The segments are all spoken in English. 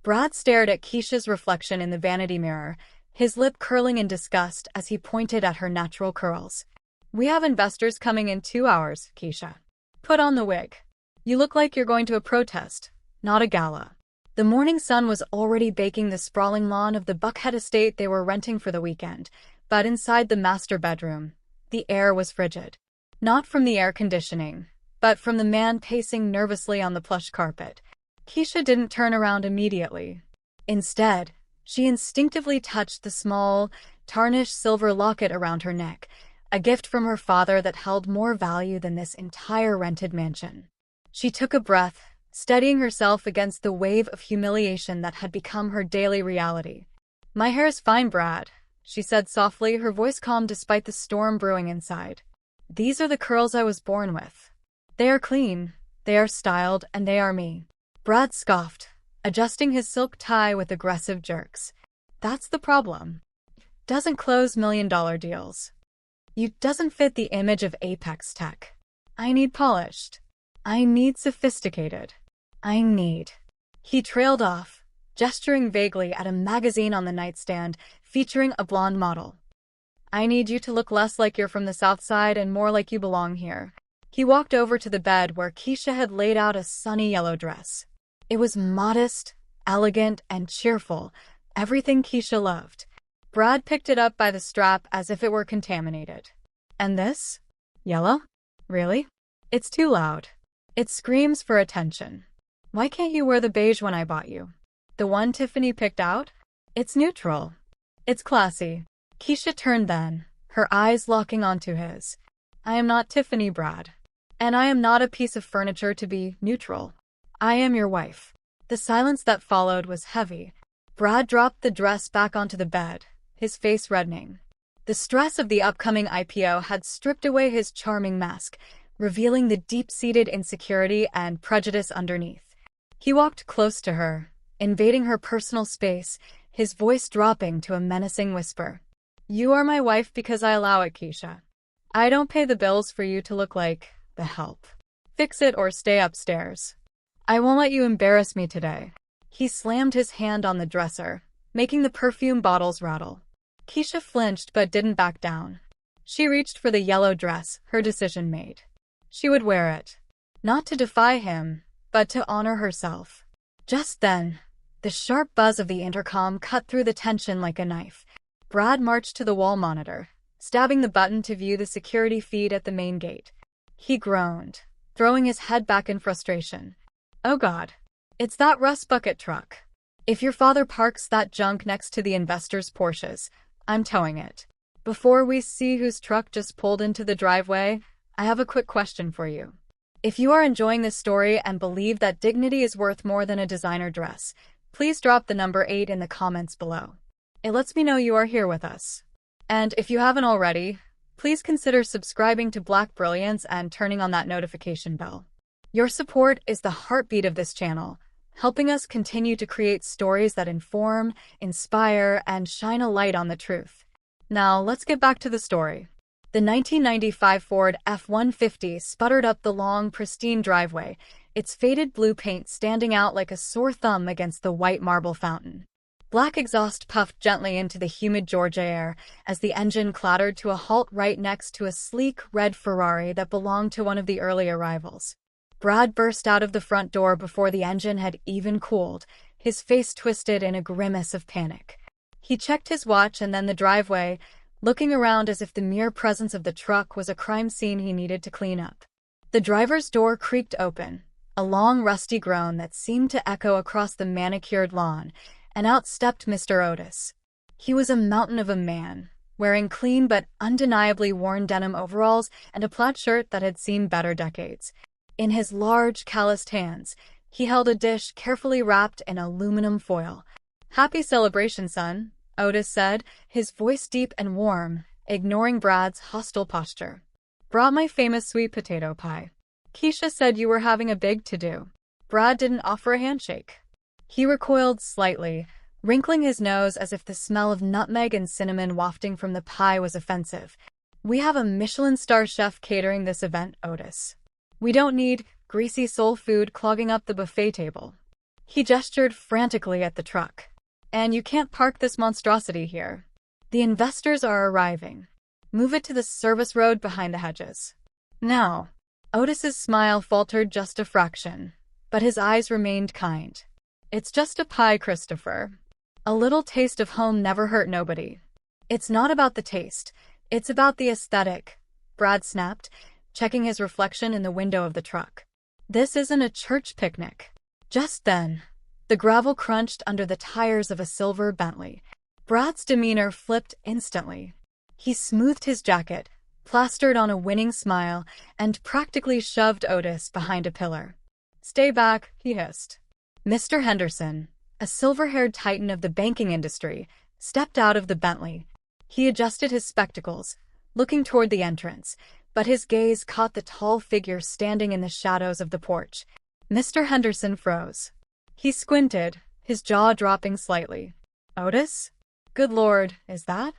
Brad stared at Keisha's reflection in the vanity mirror, his lip curling in disgust as he pointed at her natural curls. "We have investors coming in 2 hours, Keisha. Put on the wig. You look like you're going to a protest, not a gala." The morning sun was already baking the sprawling lawn of the Buckhead estate they were renting for the weekend, but inside the master bedroom, the air was frigid. Not from the air conditioning, but from the man pacing nervously on the plush carpet. Keisha didn't turn around immediately. Instead, she instinctively touched the small, tarnished silver locket around her neck, a gift from her father that held more value than this entire rented mansion. She took a breath, steadying herself against the wave of humiliation that had become her daily reality. "My hair is fine, Brad," she said softly, her voice calm despite the storm brewing inside. "These are the curls I was born with. They are clean, they are styled, and they are me." Brad scoffed, adjusting his silk tie with aggressive jerks. "That's the problem. Doesn't close million-dollar deals. You doesn't fit the image of Apex Tech. I need polished. I need sophisticated. I need." He trailed off, gesturing vaguely at a magazine on the nightstand featuring a blonde model. "I need you to look less like you're from the South Side and more like you belong here." He walked over to the bed where Keisha had laid out a sunny yellow dress. It was modest, elegant, and cheerful, everything Keisha loved. Brad picked it up by the strap as if it were contaminated. "And this? Yellow? Really? It's too loud. It screams for attention. Why can't you wear the beige one I bought you? The one Tiffany picked out? It's neutral. It's classy." Keisha turned then, her eyes locking onto his. "I am not Tiffany, Brad. And I am not a piece of furniture to be neutral. I am your wife." The silence that followed was heavy. Brad dropped the dress back onto the bed, his face reddening. The stress of the upcoming IPO had stripped away his charming mask, revealing the deep-seated insecurity and prejudice underneath. He walked close to her, invading her personal space, his voice dropping to a menacing whisper. "You are my wife because I allow it, Keisha. I don't pay the bills for you to look like the help. Fix it or stay upstairs. I won't let you embarrass me today." He slammed his hand on the dresser, making the perfume bottles rattle. Keisha flinched but didn't back down. She reached for the yellow dress, her decision made. She would wear it. Not to defy him, but to honor herself. Just then, the sharp buzz of the intercom cut through the tension like a knife. Brad marched to the wall monitor, stabbing the button to view the security feed at the main gate. He groaned, throwing his head back in frustration. "Oh God, it's that rust bucket truck. If your father parks that junk next to the investors' Porsches, I'm towing it." Before we see whose truck just pulled into the driveway, I have a quick question for you. If you are enjoying this story and believe that dignity is worth more than a designer dress, please drop the number 8 in the comments below. It lets me know you are here with us. And if you haven't already, please consider subscribing to Black Brilliance and turning on that notification bell. Your support is the heartbeat of this channel, helping us continue to create stories that inform, inspire, and shine a light on the truth. Now, let's get back to the story. The 1995 Ford F-150 sputtered up the long, pristine driveway, its faded blue paint standing out like a sore thumb against the white marble fountain. Black exhaust puffed gently into the humid Georgia air as the engine clattered to a halt right next to a sleek, red Ferrari that belonged to one of the early arrivals. Brad burst out of the front door before the engine had even cooled, his face twisted in a grimace of panic. He checked his watch and then the driveway, looking around as if the mere presence of the truck was a crime scene he needed to clean up. The driver's door creaked open, a long rusty groan that seemed to echo across the manicured lawn, and out stepped Mr. Otis. He was a mountain of a man, wearing clean but undeniably worn denim overalls and a plaid shirt that had seen better decades. In his large, calloused hands, he held a dish carefully wrapped in aluminum foil. "Happy celebration, son," Otis said, his voice deep and warm, ignoring Brad's hostile posture. "Brought my famous sweet potato pie. Keisha said you were having a big to-do." Brad didn't offer a handshake. He recoiled slightly, wrinkling his nose as if the smell of nutmeg and cinnamon wafting from the pie was offensive. "We have a Michelin star chef catering this event, Otis. We don't need greasy soul food clogging up the buffet table." He gestured frantically at the truck. And you can't park this monstrosity here. The investors are arriving. Move it to the service road behind the hedges. Now. Otis's smile faltered just a fraction, but his eyes remained kind. It's just a pie, Christopher. A little taste of home never hurt nobody. It's not about the taste. It's about the aesthetic, Brad snapped, checking his reflection in the window of the truck. This isn't a church picnic. Just then, the gravel crunched under the tires of a silver Bentley. Brad's demeanor flipped instantly. He smoothed his jacket, plastered on a winning smile, and practically shoved Otis behind a pillar. Stay back, he hissed. Mr. Henderson, a silver-haired titan of the banking industry, stepped out of the Bentley. He adjusted his spectacles, looking toward the entrance, but his gaze caught the tall figure standing in the shadows of the porch. Mr. Henderson froze. He squinted, his jaw dropping slightly. Otis? Good Lord, is that?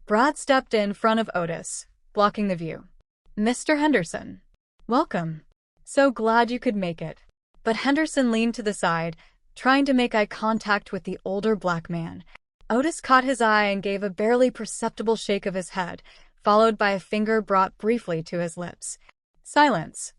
Brad stepped in front of Otis, blocking the view. Mr. Henderson. Welcome. So glad you could make it. But Henderson leaned to the side, trying to make eye contact with the older black man. Otis caught his eye and gave a barely perceptible shake of his head, followed by a finger brought briefly to his lips. Silence.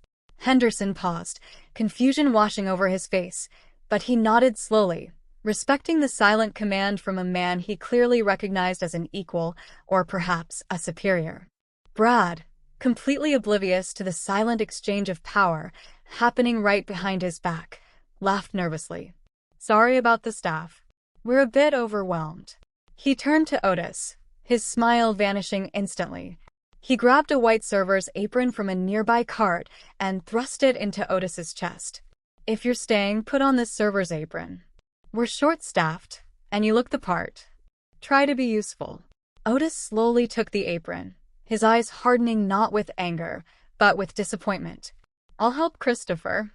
Henderson paused, confusion washing over his face, but he nodded slowly, respecting the silent command from a man he clearly recognized as an equal, or perhaps a superior. Brad, completely oblivious to the silent exchange of power happening right behind his back, laughed nervously. Sorry about the staff. We're a bit overwhelmed. He turned to Otis, his smile vanishing instantly. He grabbed a white server's apron from a nearby cart and thrust it into Otis's chest. If you're staying, put on this server's apron. We're short-staffed, and you look the part. Try to be useful. Otis slowly took the apron, his eyes hardening not with anger, but with disappointment. I'll help Christopher.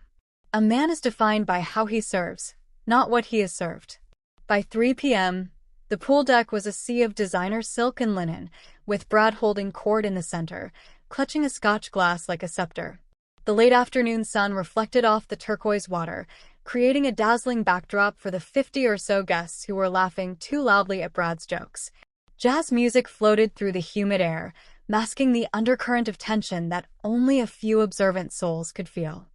A man is defined by how he serves, not what he is served. By 3 p.m., the pool deck was a sea of designer silk and linen, with Brad holding court in the center, clutching a Scotch glass like a scepter. The late afternoon sun reflected off the turquoise water, creating a dazzling backdrop for the 50 or so guests who were laughing too loudly at Brad's jokes. Jazz music floated through the humid air, masking the undercurrent of tension that only a few observant souls could feel.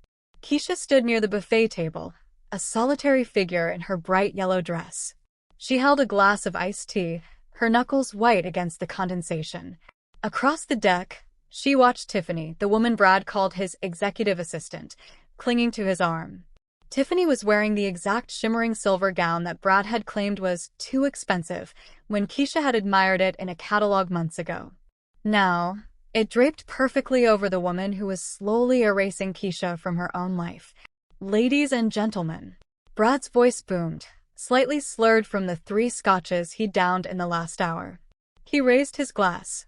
Keisha stood near the buffet table, a solitary figure in her bright yellow dress. She held a glass of iced tea, her knuckles white against the condensation. Across the deck, she watched Tiffany, the woman Brad called his executive assistant, clinging to his arm. Tiffany was wearing the exact shimmering silver gown that Brad had claimed was too expensive when Keisha had admired it in a catalog months ago. Now, it draped perfectly over the woman who was slowly erasing Keisha from her own life. Ladies and gentlemen, Brad's voice boomed, slightly slurred from the 3 scotches he'd downed in the last hour. He raised his glass.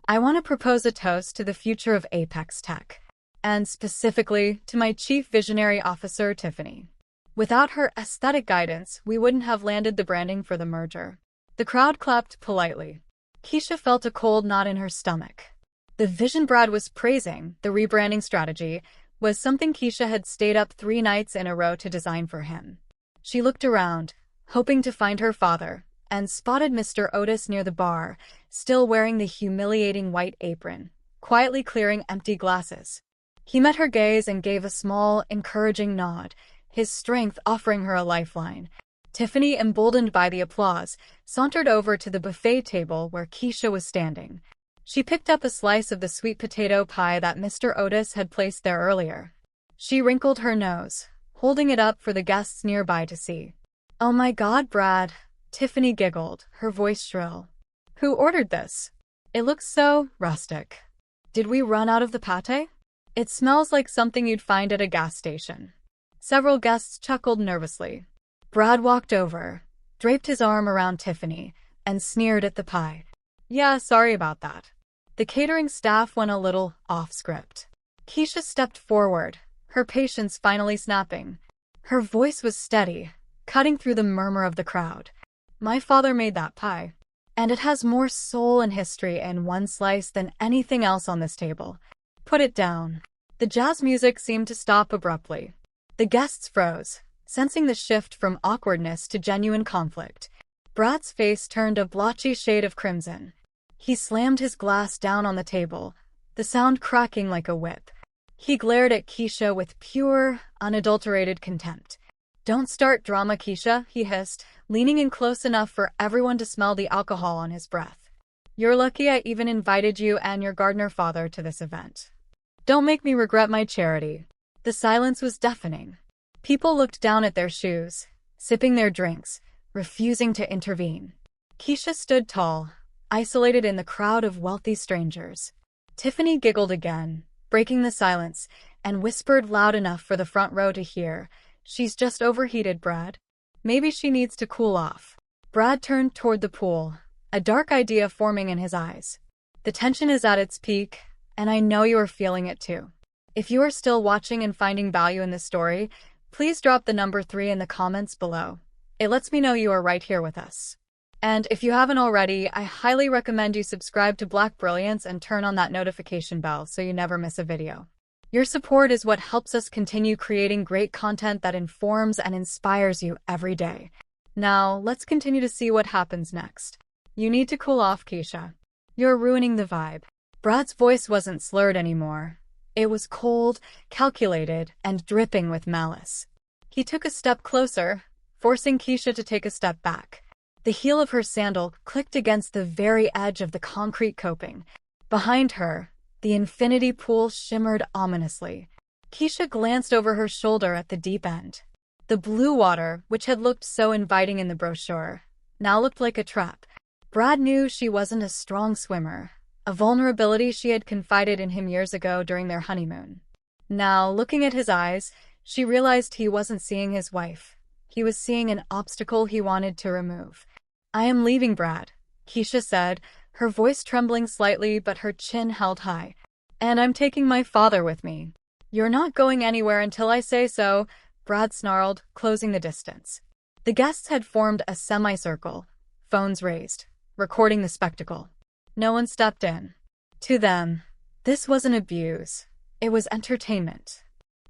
I want to propose a toast to the future of Apex Tech, and specifically to my chief visionary officer, Tiffany. Without her aesthetic guidance, we wouldn't have landed the branding for the merger. The crowd clapped politely. Keisha felt a cold knot in her stomach. The vision Brad was praising, the rebranding strategy, was something Keisha had stayed up 3 nights in a row to design for him. She looked around, hoping to find her father, and spotted Mr. Otis near the bar, still wearing the humiliating white apron, quietly clearing empty glasses. He met her gaze and gave a small, encouraging nod, his strength offering her a lifeline. Tiffany, emboldened by the applause, sauntered over to the buffet table where Keisha was standing. She picked up a slice of the sweet potato pie that Mr. Otis had placed there earlier. She wrinkled her nose, holding it up for the guests nearby to see. Oh my God, Brad, Tiffany giggled, her voice shrill. Who ordered this? It looks so rustic. Did we run out of the pate? It smells like something you'd find at a gas station. Several guests chuckled nervously. Brad walked over, draped his arm around Tiffany, and sneered at the pie. Yeah, sorry about that. The catering staff went a little off-script. Keisha stepped forward, her patience finally snapping. Her voice was steady, cutting through the murmur of the crowd. My father made that pie, and it has more soul and history in one slice than anything else on this table. Put it down. The jazz music seemed to stop abruptly. The guests froze, sensing the shift from awkwardness to genuine conflict. Brad's face turned a blotchy shade of crimson. He slammed his glass down on the table, the sound cracking like a whip. He glared at Keisha with pure, unadulterated contempt. "Don't start drama, Keisha," he hissed, leaning in close enough for everyone to smell the alcohol on his breath. "You're lucky I even invited you and your gardener father to this event. Don't make me regret my charity." The silence was deafening. People looked down at their shoes, sipping their drinks, refusing to intervene. Keisha stood tall, isolated in the crowd of wealthy strangers. Tiffany giggled again, breaking the silence, and whispered loud enough for the front row to hear, "She's just overheated, Brad. Maybe she needs to cool off." Brad turned toward the pool, a dark idea forming in his eyes. "The tension is at its peak, and I know you are feeling it too. If you are still watching and finding value in this story, please drop the number 3 in the comments below. It lets me know you are right here with us. And if you haven't already, I highly recommend you subscribe to Black Brilliance and turn on that notification bell so you never miss a video. Your support is what helps us continue creating great content that informs and inspires you every day. Now, let's continue to see what happens next. "You need to cool off, Keisha. You're ruining the vibe." Brad's voice wasn't slurred anymore. It was cold, calculated, and dripping with malice. He took a step closer, forcing Keisha to take a step back. The heel of her sandal clicked against the very edge of the concrete coping. Behind her, the infinity pool shimmered ominously. Keisha glanced over her shoulder at the deep end. The blue water, which had looked so inviting in the brochure, now looked like a trap. Brad knew she wasn't a strong swimmer, a vulnerability she had confided in him years ago during their honeymoon. Now, looking at his eyes, she realized he wasn't seeing his wife. He was seeing an obstacle he wanted to remove. "I am leaving, Brad," Keisha said, her voice trembling slightly but her chin held high. "And I'm taking my father with me." "You're not going anywhere until I say so," Brad snarled, closing the distance. The guests had formed a semicircle, phones raised, recording the spectacle. No one stepped in. To them, this wasn't abuse. It was entertainment.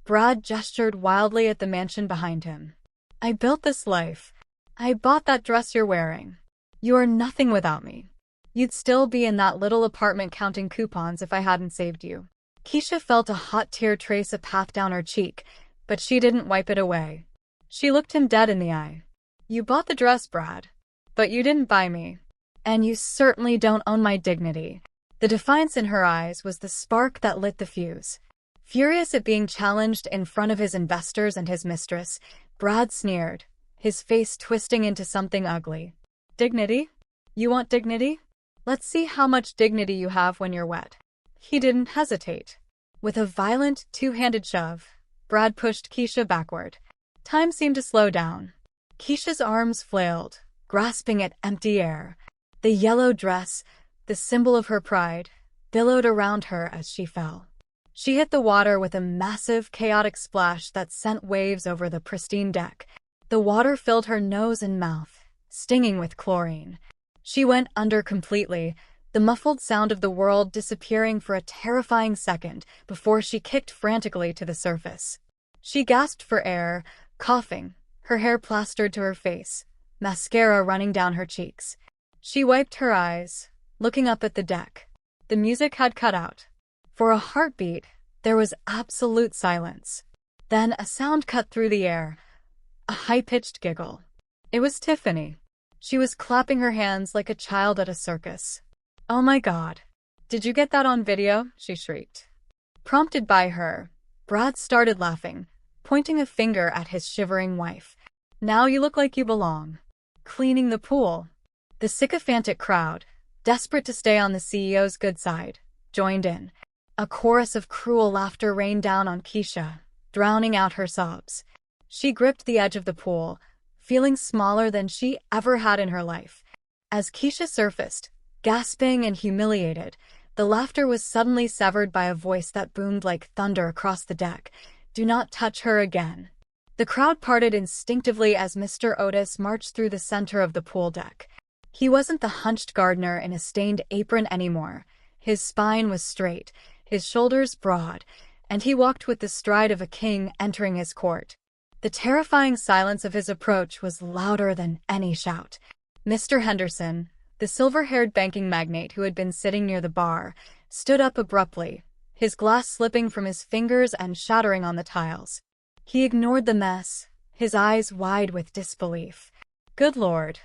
Brad gestured wildly at the mansion behind him. "I built this life. I bought that dress you're wearing. You are nothing without me. You'd still be in that little apartment counting coupons if I hadn't saved you." Keisha felt a hot tear trace a path down her cheek, but she didn't wipe it away. She looked him dead in the eye. "You bought the dress, Brad. But you didn't buy me. And you certainly don't own my dignity." The defiance in her eyes was the spark that lit the fuse. Furious at being challenged in front of his investors and his mistress, Brad sneered, his face twisting into something ugly. "Dignity? You want dignity? Let's see how much dignity you have when you're wet." He didn't hesitate. With a violent, two-handed shove, Brad pushed Keisha backward. Time seemed to slow down. Keisha's arms flailed, grasping at empty air. The yellow dress, the symbol of her pride, billowed around her as she fell. She hit the water with a massive, chaotic splash that sent waves over the pristine deck. The water filled her nose and mouth, stinging with chlorine. She went under completely, the muffled sound of the world disappearing for a terrifying second before she kicked frantically to the surface. She gasped for air, coughing, her hair plastered to her face, mascara running down her cheeks. She wiped her eyes, looking up at the deck. The music had cut out. For a heartbeat, there was absolute silence. Then a sound cut through the air, a high-pitched giggle. It was Tiffany. She was clapping her hands like a child at a circus. "Oh my God. Did you get that on video?" she shrieked. Prompted by her, Brad started laughing, pointing a finger at his shivering wife. "Now you look like you belong. Cleaning the pool." The sycophantic crowd, desperate to stay on the CEO's good side, joined in. A chorus of cruel laughter rained down on Keisha, drowning out her sobs. She gripped the edge of the pool, feeling smaller than she ever had in her life. As Keisha surfaced, gasping and humiliated, the laughter was suddenly severed by a voice that boomed like thunder across the deck. "Do not touch her again." The crowd parted instinctively as Mr. Otis marched through the center of the pool deck. He wasn't the hunched gardener in a stained apron anymore. His spine was straight, his shoulders broad, and he walked with the stride of a king entering his court. The terrifying silence of his approach was louder than any shout. Mr. Henderson, the silver-haired banking magnate who had been sitting near the bar, stood up abruptly, his glass slipping from his fingers and shattering on the tiles. He ignored the mess, his eyes wide with disbelief. Good Lord.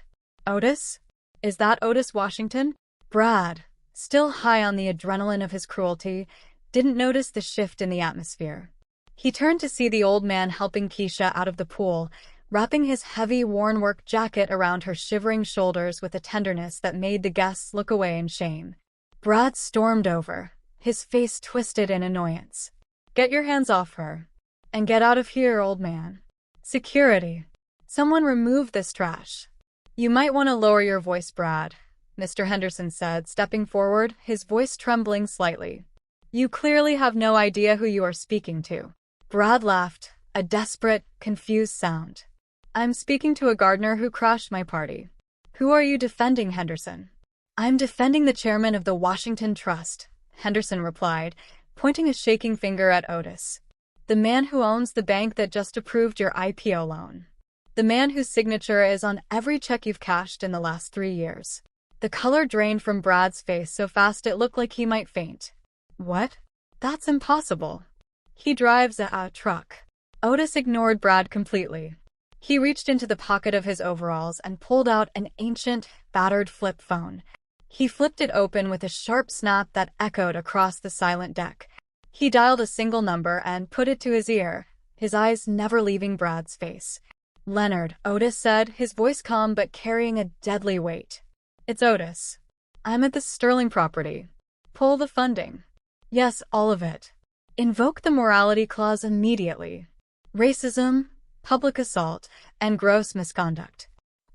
Otis? Is that Otis Washington? Brad, still high on the adrenaline of his cruelty, didn't notice the shift in the atmosphere. He turned to see the old man helping Keisha out of the pool, wrapping his heavy, worn-work jacket around her shivering shoulders with a tenderness that made the guests look away in shame. Brad stormed over, his face twisted in annoyance. Get your hands off her. And get out of here, old man. Security. Someone remove this trash. You might want to lower your voice, Brad, Mr. Henderson said, stepping forward, his voice trembling slightly. You clearly have no idea who you are speaking to. Brad laughed, a desperate, confused sound. I'm speaking to a gardener who crashed my party. Who are you defending, Henderson? I'm defending the chairman of the Washington Trust, Henderson replied, pointing a shaking finger at Otis. The man who owns the bank that just approved your IPO loan. The man whose signature is on every check you've cashed in the last 3 years. The color drained from Brad's face so fast it looked like he might faint. What? That's impossible. He drives a truck. Otis ignored Brad completely. He reached into the pocket of his overalls and pulled out an ancient, battered flip phone. He flipped it open with a sharp snap that echoed across the silent deck. He dialed a single number and put it to his ear, his eyes never leaving Brad's face. Leonard, Otis said, his voice calm but carrying a deadly weight. It's Otis. I'm at the Sterling property. Pull the funding. Yes, all of it. Invoke the morality clause immediately. Racism, public assault, and gross misconduct.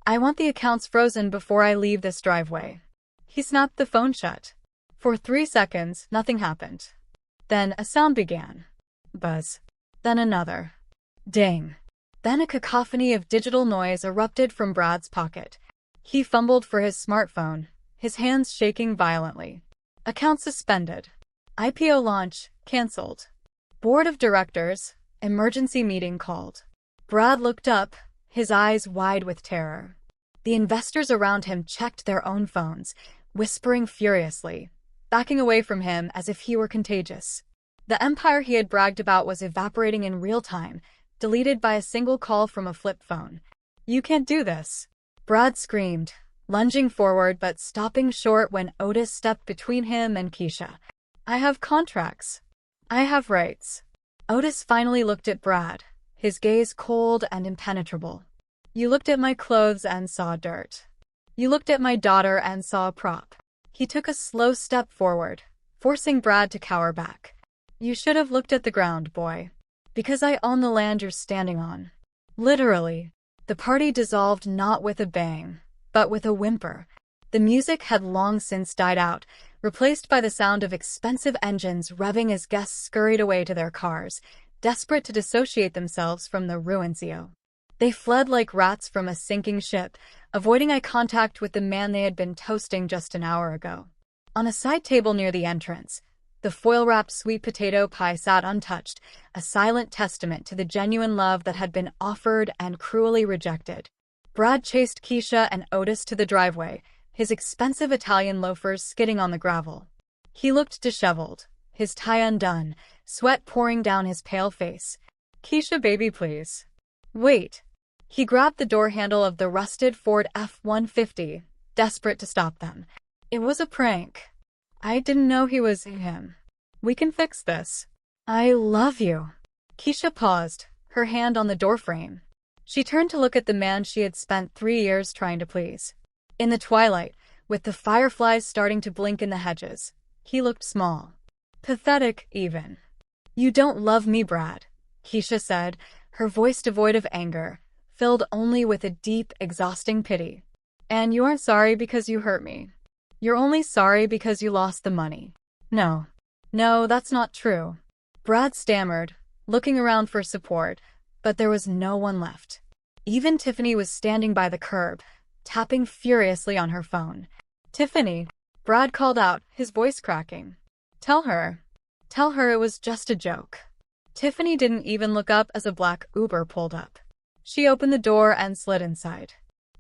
I want the accounts frozen before I leave this driveway. He snapped the phone shut. For 3 seconds, nothing happened. Then a sound began. Buzz. Then another. Ding. Then a cacophony of digital noise erupted from Brad's pocket. He fumbled for his smartphone, his hands shaking violently. Account suspended. IPO launch canceled. Board of directors, emergency meeting called. Brad looked up, his eyes wide with terror. The investors around him checked their own phones, whispering furiously, backing away from him as if he were contagious. The empire he had bragged about was evaporating in real time, deleted by a single call from a flip phone. You can't do this. Brad screamed, lunging forward but stopping short when Otis stepped between him and Keisha. I have contracts. I have rights. Otis finally looked at Brad, his gaze cold and impenetrable. You looked at my clothes and saw dirt. You looked at my daughter and saw a prop. He took a slow step forward, forcing Brad to cower back. You should have looked at the ground, boy. Because I own the land you're standing on. Literally. The party dissolved not with a bang, but with a whimper. The music had long since died out, replaced by the sound of expensive engines revving as guests scurried away to their cars, desperate to dissociate themselves from the ruincio. They fled like rats from a sinking ship, avoiding eye contact with the man they had been toasting just an hour ago. On a side table near the entrance, the foil-wrapped sweet potato pie sat untouched, a silent testament to the genuine love that had been offered and cruelly rejected. Brad chased Keisha and Otis to the driveway, his expensive Italian loafers skidding on the gravel. He looked disheveled, his tie undone, sweat pouring down his pale face. Keisha, baby, please. Wait. He grabbed the door handle of the rusted Ford F-150, desperate to stop them. It was a prank. I didn't know he was him. We can fix this. I love you. Keisha paused, her hand on the doorframe. She turned to look at the man she had spent 3 years trying to please. In the twilight, with the fireflies starting to blink in the hedges, he looked small. Pathetic, even. You don't love me, Brad, Keisha said, her voice devoid of anger, filled only with a deep, exhausting pity. And you aren't sorry because you hurt me. You're only sorry because you lost the money. No, that's not true. Brad stammered, looking around for support, but there was no one left. Even Tiffany was standing by the curb, tapping furiously on her phone. Tiffany, Brad called out, his voice cracking. Tell her it was just a joke. Tiffany didn't even look up as a black Uber pulled up. She opened the door and slid inside.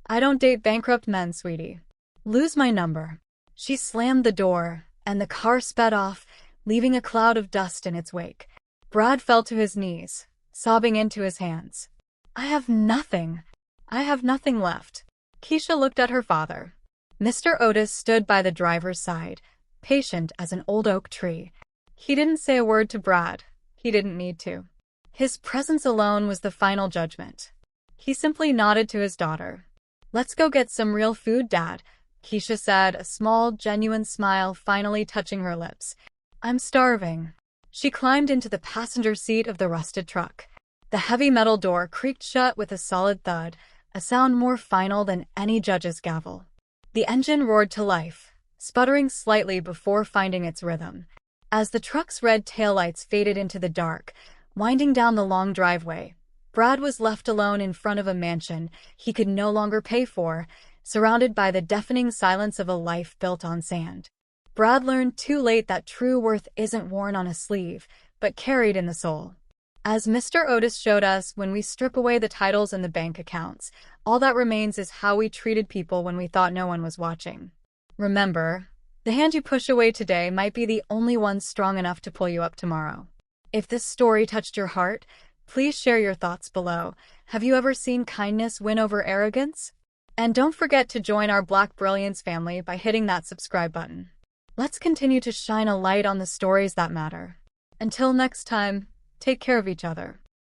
I don't date bankrupt men, sweetie. Lose my number. She slammed the door, and the car sped off, leaving a cloud of dust in its wake. Brad fell to his knees, sobbing into his hands. I have nothing. I have nothing left. Keisha looked at her father. Mr. Otis stood by the driver's side, patient as an old oak tree. He didn't say a word to Brad. He didn't need to. His presence alone was the final judgment. He simply nodded to his daughter. Let's go get some real food, Dad, Keisha said, a small, genuine smile finally touching her lips. I'm starving. She climbed into the passenger seat of the rusted truck. The heavy metal door creaked shut with a solid thud, a sound more final than any judge's gavel. The engine roared to life, sputtering slightly before finding its rhythm. As the truck's red taillights faded into the dark, winding down the long driveway, Brad was left alone in front of a mansion he could no longer pay for, surrounded by the deafening silence of a life built on sand. Brad learned too late that true worth isn't worn on a sleeve, but carried in the soul. As Mr. Otis showed us, when we strip away the titles and the bank accounts, all that remains is how we treated people when we thought no one was watching. Remember, the hand you push away today might be the only one strong enough to pull you up tomorrow. If this story touched your heart, please share your thoughts below. Have you ever seen kindness win over arrogance? And don't forget to join our Black Brilliance family by hitting that subscribe button. Let's continue to shine a light on the stories that matter. Until next time, take care of each other.